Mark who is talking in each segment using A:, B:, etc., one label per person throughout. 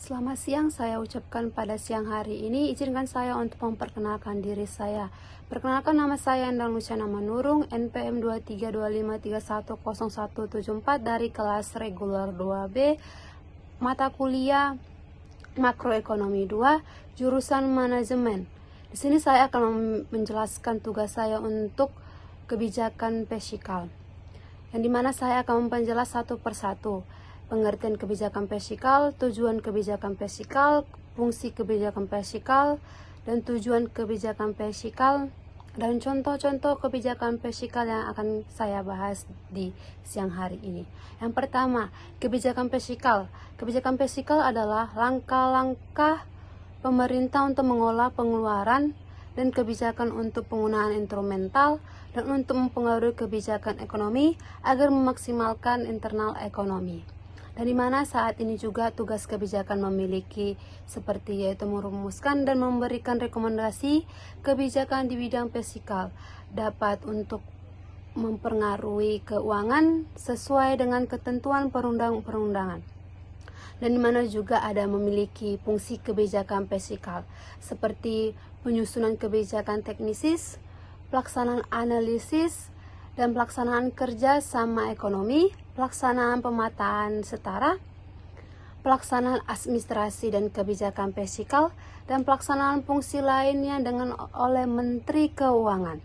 A: Selamat siang, saya ucapkan pada siang hari ini. Izinkan saya untuk memperkenalkan diri saya. Perkenalkan, nama saya Endang Luciana Manurung, NPM 2325310174 dari kelas reguler 2B, mata kuliah Makroekonomi 2, jurusan Manajemen. Di sini saya akan menjelaskan tugas saya untuk kebijakan fiskal, yang dimana saya akan memperjelas satu persatu. Pengertian kebijakan fiskal, tujuan kebijakan fiskal, fungsi kebijakan fiskal, dan tujuan kebijakan fiskal, dan contoh-contoh kebijakan fiskal yang akan saya bahas di siang hari ini. Yang pertama, kebijakan fiskal. Kebijakan fiskal adalah langkah-langkah pemerintah untuk mengolah pengeluaran dan kebijakan untuk penggunaan instrumental dan untuk mempengaruhi kebijakan ekonomi agar memaksimalkan internal ekonomi. Dan di mana saat ini juga tugas kebijakan memiliki seperti yaitu merumuskan dan memberikan rekomendasi kebijakan di bidang fiskal dapat untuk mempengaruhi keuangan sesuai dengan ketentuan perundang-perundangan. Dan di mana juga ada memiliki fungsi kebijakan fiskal seperti penyusunan kebijakan teknisis, pelaksanaan analisis, dan pelaksanaan kerja sama ekonomi, pelaksanaan pemetaan setara, pelaksanaan administrasi dan kebijakan fiskal, dan pelaksanaan fungsi lainnya dengan oleh Menteri Keuangan.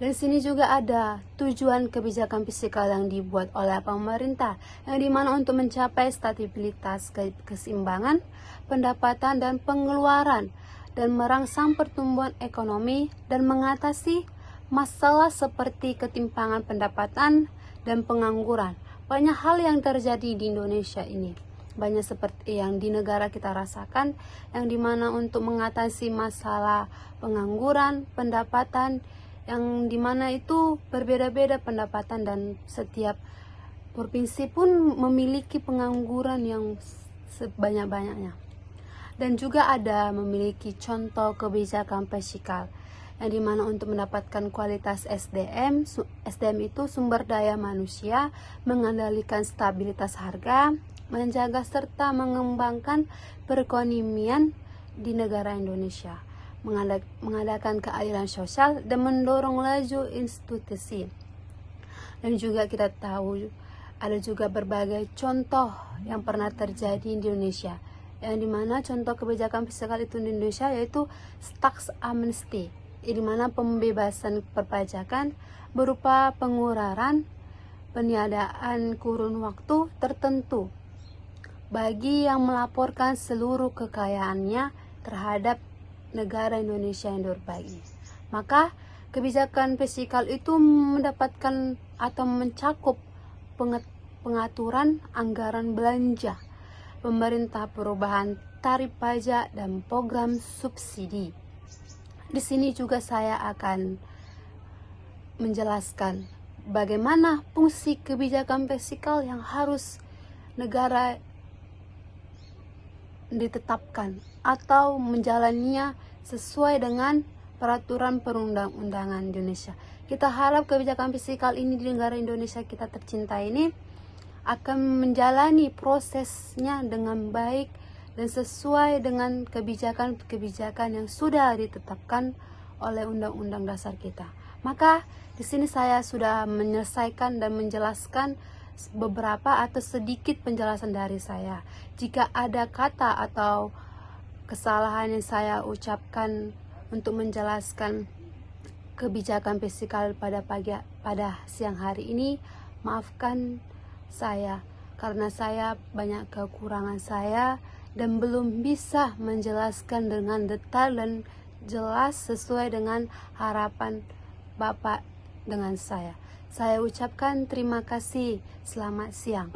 A: Dan sini juga ada tujuan kebijakan fiskal yang dibuat oleh pemerintah, yang dimana untuk mencapai stabilitas keseimbangan, pendapatan dan pengeluaran, dan merangsang pertumbuhan ekonomi dan mengatasi masalah seperti ketimpangan pendapatan dan pengangguran. Banyak hal yang terjadi di Indonesia ini. Banyak seperti yang di negara kita rasakan, yang dimana untuk mengatasi masalah pengangguran, pendapatan, yang dimana itu berbeda-beda pendapatan dan setiap provinsi pun memiliki pengangguran yang sebanyak-banyaknya. Dan juga ada memiliki contoh kebijakan fiskal, yang dimana untuk mendapatkan kualitas SDM itu sumber daya manusia, mengendalikan stabilitas harga, menjaga serta mengembangkan perekonomian di negara Indonesia, mengadakan keadilan sosial dan mendorong laju institusi. Dan juga kita tahu ada juga berbagai contoh yang pernah terjadi di Indonesia, yang dimana contoh kebijakan fiskal itu di Indonesia yaitu tax amnesty, di mana pembebasan perpajakan berupa pengurangan peniadaan kurun waktu tertentu bagi yang melaporkan seluruh kekayaannya terhadap negara Indonesia yang berbagi. Maka kebijakan fiskal itu mendapatkan atau mencakup pengaturan anggaran belanja pemerintah, perubahan tarif pajak, dan program subsidi. Di sini juga saya akan menjelaskan bagaimana fungsi kebijakan fiskal yang harus negara ditetapkan atau menjalaninya sesuai dengan peraturan perundang-undangan Indonesia. Kita harap kebijakan fiskal ini di negara Indonesia kita tercinta ini akan menjalani prosesnya dengan baik dan sesuai dengan kebijakan-kebijakan yang sudah ditetapkan oleh Undang-Undang Dasar kita. Maka di sini saya sudah menyelesaikan dan menjelaskan beberapa atau sedikit penjelasan dari saya. Jika ada kata atau kesalahan yang saya ucapkan untuk menjelaskan kebijakan fiskal pada siang hari ini, maafkan saya karena saya banyak kekurangan saya dan belum bisa menjelaskan dengan detail dan jelas sesuai dengan harapan Bapak dengan saya. Saya ucapkan terima kasih. Selamat siang.